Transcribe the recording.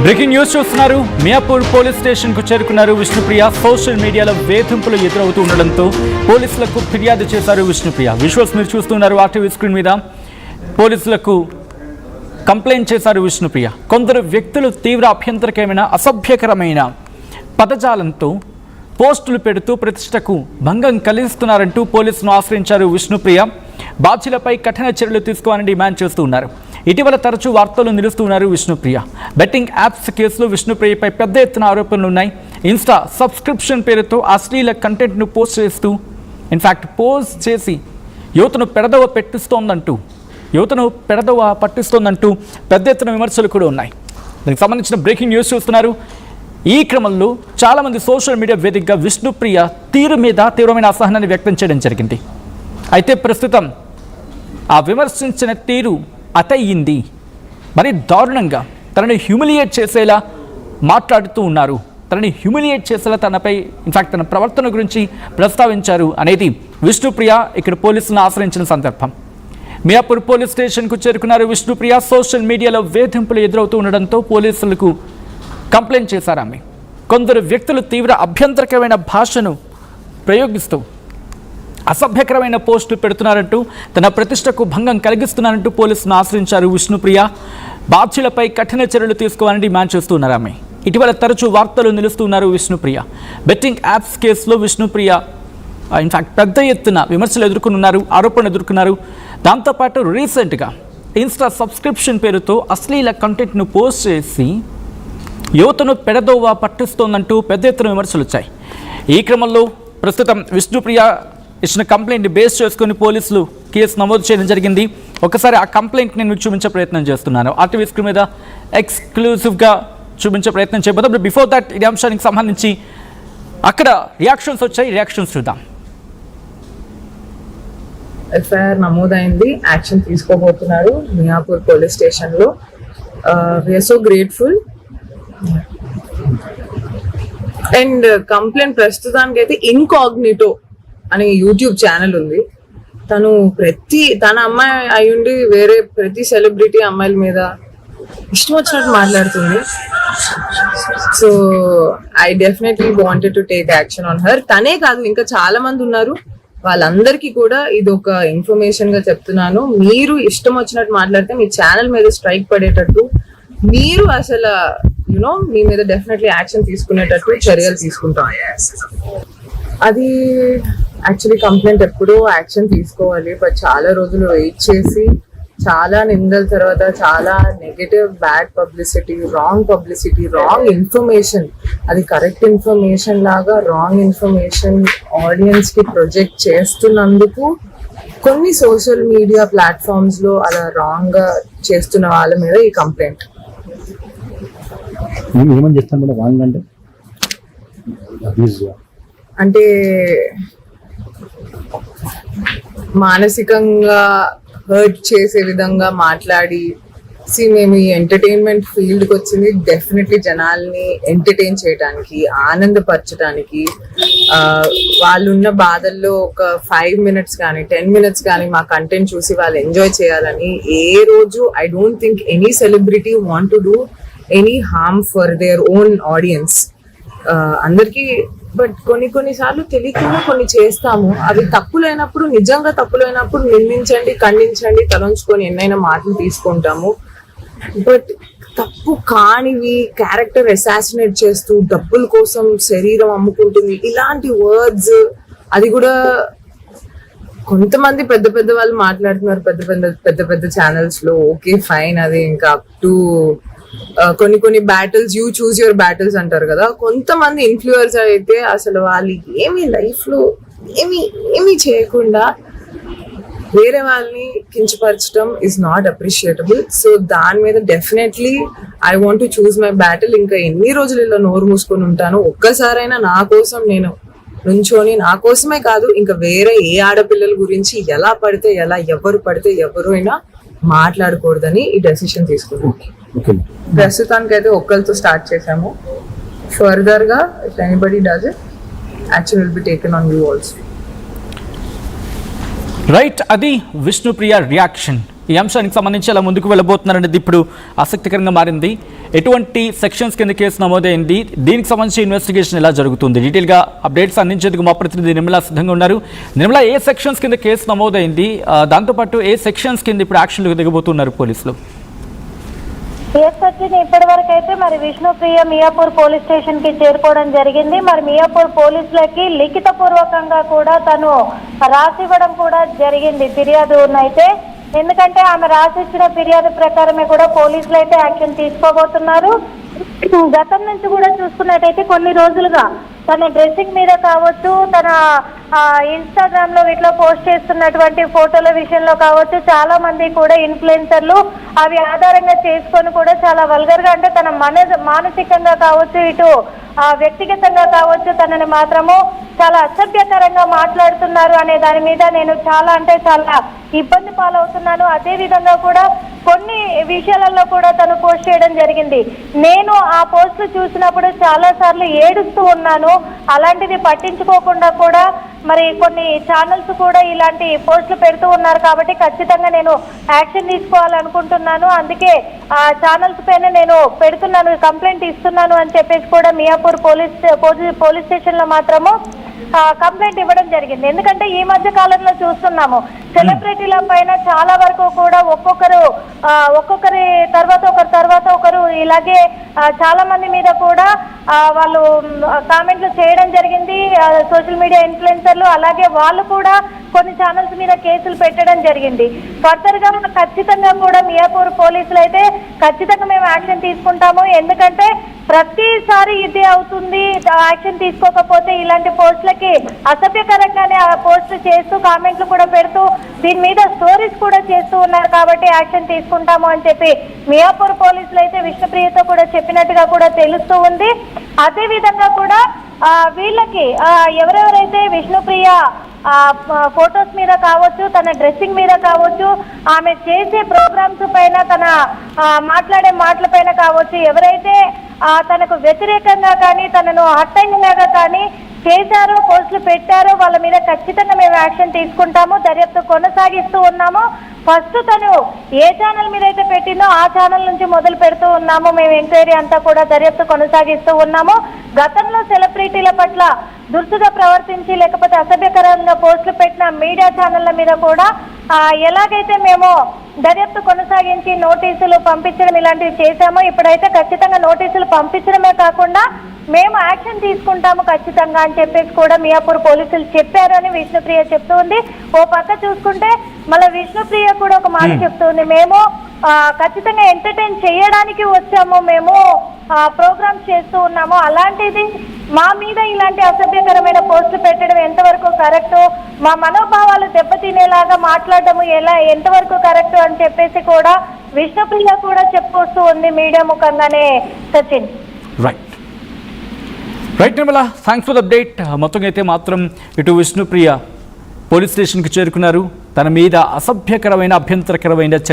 Breaking news చూస్తున్నారు. Miyapur police station కు చేరుకున్నారు విష్ణుప్రియ. సోషల్ మీడియాలో వేధింపులు ఎదురవుతూ ఉండడంతో పోలీసులకు ఫిర్యాదు చేశారు విష్ణుప్రియ. విజువల్స్ మీరు చూస్తున్నారు ఆర్టీవీ స్క్రీన్ మీద. పోలీసులకు కంప్లైంట్ చేశారు విష్ణుప్రియ. కొందరు వ్యక్తులు తీవ్ర అభ్యంతరకరమైన అసభ్యకరమైన పదజాలంతో పోస్టులు పెడుతూ ప్రతిష్టకు భంగం కలిగిస్తున్నారంటూ పోలీసును ఆశ్రయించారు విష్ణుప్రియ. బాధ్యులపై కఠిన చర్యలు తీసుకోవాలని డిమాండ్ చేస్తూ ఉన్నారు. ఇటీవల తరచూ వార్తలు నిలుస్తున్నారు విష్ణుప్రియ. బెట్టింగ్ యాప్స్ కేసులో విష్ణుప్రియపై పెద్ద ఎత్తున ఆరోపణలు ఉన్నాయి. ఇన్స్టా సబ్స్క్రిప్షన్ పేరుతో అశ్లీల కంటెంట్ను పోస్ట్ చేసి యువతను పెడదవ పట్టిస్తోందంటూ పెద్ద ఎత్తున విమర్శలు కూడా ఉన్నాయి. దానికి సంబంధించిన బ్రేకింగ్ న్యూస్ చూస్తున్నారు. ఈ క్రమంలో చాలామంది సోషల్ మీడియా వేదికగా విష్ణుప్రియ తీరు మీద తీవ్రమైన అసహనాన్ని వ్యక్తం చేయడం జరిగింది. అయితే ప్రస్తుతం ఆ విమర్శించిన తీరు అతయ్యింది. మరి దారుణంగా తనని హ్యూమిలియేట్ చేసేలా మాట్లాడుతూ ఉన్నారు. తనపై ఇన్ఫాక్ట్ తన ప్రవర్తన గురించి ప్రస్తావించారు అనేది విష్ణుప్రియ ఇక్కడ పోలీసులను ఆశ్రయించిన సందర్భం. మియాపూర్ పోలీస్ స్టేషన్కు చేరుకున్నారు విష్ణుప్రియ. సోషల్ మీడియాలో వేధింపులు ఎదురవుతూ ఉండడంతో పోలీసులకు కంప్లైంట్ చేశారు ఆమె. కొందరు వ్యక్తులు తీవ్ర అభ్యంతరకరమైన భాషను ప్రయోగిస్తూ అసభ్యకరమైన పోస్టులు పెడుతున్నారంటూ తన ప్రతిష్టకు భంగం కలిగిస్తున్నారంటూ పోలీసులను ఆశ్రయించారు విష్ణుప్రియ. బాధ్యులపై కఠిన చర్యలు తీసుకోవాలని డిమాండ్ చేస్తున్నారు ఆమె. ఇటీవల తరచూ వార్తలు నిలుస్తున్నారు విష్ణుప్రియ. బెట్టింగ్ యాప్స్ కేసులో విష్ణుప్రియ ఇన్ఫాక్ట్ పెద్ద ఎత్తున విమర్శలు ఆరోపణలు ఎదుర్కొన్నారు. దాంతోపాటు రీసెంట్గా ఇన్స్టా సబ్స్క్రిప్షన్ పేరుతో అశ్లీల కంటెంట్ను పోస్ట్ చేసి యువతను పెడదోవ పట్టిస్తోందంటూ పెద్ద ఎత్తున విమర్శలు వచ్చాయి. ఈ క్రమంలో ప్రస్తుతం విష్ణుప్రియ ఇచ్చిన కంప్లైంట్ బేస్ చేసుకుని పోలీసులు కేసు నమోదు చేయడం జరిగింది. ఒకసారి ఆ కంప్లైంట్ నేను చూపించే ప్రయత్నం చేస్తున్నాను. ఆర్టీవీ స్క్రీన్ మీద ఎక్స్క్లూజివ్గా చూపించే ప్రయత్నం చేయబోతాం. బిఫోర్ దట్ ఈ అంశానికి సంబంధించి అక్కడ రియాక్షన్స్ వచ్చాయి. రియాక్షన్స్ చూద్దాం. ఎఫ్ఐఆర్ నమోదైంది. యాక్షన్ తీసుకోబోతున్నారు మియాపూర్ పోలీస్ స్టేషన్లో. We're so grateful. And complaint ప్రస్తుతానికి అయితే ఇన్కాగ్నిటో అనే యూట్యూబ్ ఛానల్ ఉంది. తన అమ్మాయి అయ్యుండి వేరే ప్రతి సెలబ్రిటీ అమ్మాయిల మీద ఇష్టం వచ్చినట్టు మాట్లాడుతుంది. So I definitely wanted to take action on her. తనే కాదు, ఇంకా చాలా మంది ఉన్నారు. వాళ్ళందరికీ కూడా ఇది ఒక ఇన్ఫర్మేషన్ గా చెప్తున్నాను. మీరు ఇష్టం వచ్చినట్టు మాట్లాడితే మీ ఛానల్ మీద స్ట్రైక్ పడేటట్టు, మీరు అసలు మీ మీద డెఫినెట్లీ యాక్షన్ తీసుకునేటట్టు చర్యలు తీసుకుంటాం. అది యాక్చువల్లీ కంప్లైంట్ ఎప్పుడూ యాక్షన్ తీసుకోవాలి. బట్ చాలా రోజులు వెయిట్ చేసి, చాలా నిందల తర్వాత, చాలా negative bad publicity, wrong information, అది కరెక్ట్ ఇన్ఫర్మేషన్ లాగా రాంగ్ ఇన్ఫర్మేషన్ ఆడియన్స్ కి ప్రొజెక్ట్ చేస్తున్నందుకు కొన్ని సోషల్ మీడియా ప్లాట్ఫామ్స్ లో అలా రాంగ్ గా చేస్తున్న వాళ్ళ మీద ఈ కంప్లైంట్. అంటే మానసికంగా హర్ట్ చేసే విధంగా మాట్లాడి, మేము ఈ ఎంటర్టైన్మెంట్ ఫీల్డ్కి వచ్చింది డెఫినెట్లీ జనాల్ని ఎంటర్టైన్ చేయడానికి, ఆనందపరచడానికి. వాళ్ళున్న బాధల్లో ఒక 5 minutes కానీ 10 minutes కానీ మా కంటెంట్ చూసి వాళ్ళు ఎంజాయ్ చేయాలని. ఏ రోజు I don't think any celebrity want to do any harm for their own audience. అందరికీ బట్ కొన్నిసార్లు తెలియకుండా కొన్ని చేస్తాము. అవి తప్పులైనప్పుడు, నిజంగా తప్పులైనప్పుడు నిందించండి, ఖండించండి, తలంచుకొని ఎన్నైనా మాటలు తీసుకుంటాము. బట్ తప్పు కానివి క్యారెక్టర్ అసాసినేట్ చేస్తూ డబ్బుల కోసం శరీరం అమ్ముకుంటుంది, ఇలాంటి వర్డ్స్, అది కూడా కొంతమంది పెద్ద పెద్ద వాళ్ళు మాట్లాడుతున్నారు పెద్ద ఛానల్స్ లో. ఓకే ఫైన్, అది ఇంకా అప్ టు కొన్ని battles, you choose your battles అంటారు కదా. కొంతమంది ఇన్ఫ్లుయెన్సర్ అయితే అసలు వాళ్ళు లైఫ్ లో ఏమీ చేయకుండా వేరే వాళ్ళని కించపరచడం ఈజ్ నాట్ అప్రిషియేటబుల్. సో దాని మీద definitely I want to choose my battle. ఇంకా ఎన్ని రోజులు ఇలా నోరు మూసుకొని ఉంటాను? ఒక్కసారైనా నా కోసం నేను నుంచోని, నా కోసమే కాదు ఇంకా వేరే ఏ ఆడపిల్లల గురించి ఎవరు పడితే ఎవరు అయినా మాట్లాడకూడదని ఈ డెసిషన్ తీసుకున్నాను. ప్రస్తుతానికైతే ఒక్కరితో స్టార్ట్ చేసాము. ఫర్దర్ గా if anybody does it, action will be taken on you also. Right, అది విష్ణుప్రియ రియాక్షన్. ఈ అంశానికి సంబంధించి ఎలా ముందుకు వెళ్ళబోతున్నారనేది ఇప్పుడు ఆసక్తికరంగా మారింది. ఎటువంటి సెక్షన్స్ కింద కేసు నమోదైంది, దీనికి సంబంధించి ఇన్వెస్టిగేషన్ ఎలా జరుగుతుంది, డీటెయిల్గా అప్డేట్స్ అందించేందుకు మా ప్రతినిధి నిర్మలా సిద్ధంగా ఉన్నారు. నిర్మలా, ఏ సెక్షన్స్ కింద కేసు నమోదైంది, దాంతోపాటు ఏ సెక్షన్స్ కింద ఇప్పుడు యాక్షన్లకు దిగబోతున్నారు పోలీసులు? వచ్చింది ఇప్పటి వరకు అయితే మరి విష్ణుప్రియ మియాపూర్ పోలీస్ స్టేషన్ కి చేరుకోవడం జరిగింది. మరి మియాపూర్ పోలీసులకి లిఖిత పూర్వకంగా కూడా తను రాసివ్వడం కూడా జరిగింది ఫిర్యాదునైతే. ఎందుకంటే ఆమె రాసిచ్చిన ఫిర్యాదు ప్రకారమే కూడా పోలీసులు అయితే యాక్షన్ తీసుకోబోతున్నారు. గతం నుంచి కూడా చూసుకున్నట్టయితే కొన్ని రోజులుగా తన డ్రెస్సింగ్ మీద కావచ్చు, తన ఇన్స్టాగ్రామ్ లో వీటిలో పోస్ట్ చేస్తున్నటువంటి ఫోటోల విషయంలో కావచ్చు, చాలా మంది కూడా ఇన్ఫ్లుయెన్సర్లు అవి ఆధారంగా చేసుకొని కూడా చాలా వల్గర్ గా, అంటే తన మానసికంగా కావచ్చు, ఇటు వ్యక్తిగతంగా కావచ్చు, తనని మాత్రము చాలా అసభ్యకరంగా మాట్లాడుతున్నారు అనే దాని మీద నేను చాలా ఇబ్బంది పాలవుతున్నాను. అదే విధంగా కూడా కొన్ని విషయాలలో కూడా తను పోస్ట్ చేయడం జరిగింది. నేను ఆ పోస్టులు చూసినప్పుడు చాలా సార్లు ఏడుస్తూ ఉన్నాను. అలాంటిది పట్టించుకోకుండా కూడా మరి కొన్ని ఛానల్స్ కూడా ఇలాంటి పోస్టులు పెడుతూ ఉన్నారు. కాబట్టి ఖచ్చితంగా నేను యాక్షన్ తీసుకోవాలనుకుంటున్నాను. అందుకే ఆ ఛానల్స్ పైన నేను పెడుతున్నాను, కంప్లైంట్ ఇస్తున్నాను అని చెప్పేసి కూడా మియాపూర్ పోలీస్ స్టేషన్ లో మాత్రము కంప్లైంట్ ఇవ్వడం జరిగింది. ఎందుకంటే ఈ మధ్య కాలంలో చూస్తున్నాము సెలబ్రిటీల పైన చాలా వరకు కూడా ఒక్కొక్కరి తర్వాత ఒకరు ఇలాగే చాలా మంది మీద కూడా వాళ్ళు కామెంట్లు చేయడం జరిగింది. సోషల్ మీడియా ఇన్ఫ్లుయెన్సర్లు అలాగే వాళ్ళు కూడా కొన్ని ఛానల్స్ మీద కేసులు పెట్టడం జరిగింది. ఫర్దర్ గా ఖచ్చితంగా కూడా మియాపూర్ పోలీసులు అయితే ఖచ్చితంగా మేము యాక్షన్ తీసుకుంటాము. ఎందుకంటే ప్రతిసారి ఇదే అవుతుంది, యాక్షన్ తీసుకోకపోతే ఇలాంటి పోస్టులకి అసభ్యకరంగానే ఆ పోస్టులు చేస్తూ కామెంట్లు కూడా పెడుతూ దీని మీద స్టోరీస్ కూడా చేస్తూ ఉన్నారు. కాబట్టి యాక్షన్ తీసుకుంటాము అని చెప్పి మియాపూర్ పోలీసులు అయితే విష్ణుప్రియతో కూడా చెప్పినట్టుగా కూడా తెలుస్తూ ఉంది. అదే విధంగా కూడా వీళ్ళకి ఎవరెవరైతే విష్ణుప్రియ ఫొటోస్ మీద కావచ్చు, తన డ్రెస్సింగ్ మీద కావచ్చు, ఆమె చేసే ప్రోగ్రామ్స్ పైన, తన మాట్లాడే మాటల పైన కావచ్చు, ఎవరైతే తనకు వ్యతిరేకంగా కానీ తనను హట్టంగా కానీ చేశారో, పోస్టులు పెట్టారో వాళ్ళ మీద ఖచ్చితంగా మేము యాక్షన్ తీసుకుంటాము. దర్యాప్తు కొనసాగిస్తూ ఉన్నాము. ఫస్ట్ తను ఏ ఛానల్ మీద అయితే పెట్టిందో ఆ ఛానల్ నుంచి మొదలు పెడుతూ ఉన్నాము. మేము ఎంక్వైరీ అంతా కూడా దర్యాప్తు కొనసాగిస్తూ ఉన్నాము. గతంలో సెలబ్రిటీల పట్ల దురుసుగా ప్రవర్తించి లేకపోతే అసభ్యకరంగా పోస్టులు పెట్టిన మీడియా ఛానళ్ల మీద కూడా ఎలాగైతే మేము దర్యాప్తు కొనసాగించి నోటీసులు పంపించడం ఇలాంటివి చేశామో, ఇప్పుడైతే ఖచ్చితంగా నోటీసులు పంపించడమే కాకుండా మేము యాక్షన్ తీసుకుంటాము ఖచ్చితంగా అని చెప్పేసి కూడా మియాపూర్ పోలీసులు చెప్పారు అని విష్ణుప్రియ చెప్తూ ఉంది. ఓ పక్క చూసుకుంటే మళ్ళీ విష్ణుప్రియ కూడా ఒక మాట చెప్తుంది, మేము ఖచ్చితంగా ఎంటర్టైన్ చేయడానికి వచ్చాము, మేము ప్రోగ్రామ్స్ చేస్తూ ఉన్నాము, అలాంటిది మా మీద ఇలాంటి అసభ్యకరమైన పోస్టులు పెట్టడం ఎంతవరకు కరెక్ట్, మా మనోభావాలు దెబ్బతినేలాగా మాట్లాడడం ఎంతవరకు కరెక్ట్ అని చెప్పేసి కూడా విష్ణుప్రియ కూడా చెప్పుకొస్తూ ఉంది మీడియా ముఖంగానే. Sachin. Right Nirmala, thanks for the update. మొత్తంగా అయితే మాత్రం ఇటు విష్ణుప్రియ పోలీస్ స్టేషన్కి చేరుకున్నారు. తన మీద అసభ్యకరమైన అభ్యంతరకరమైన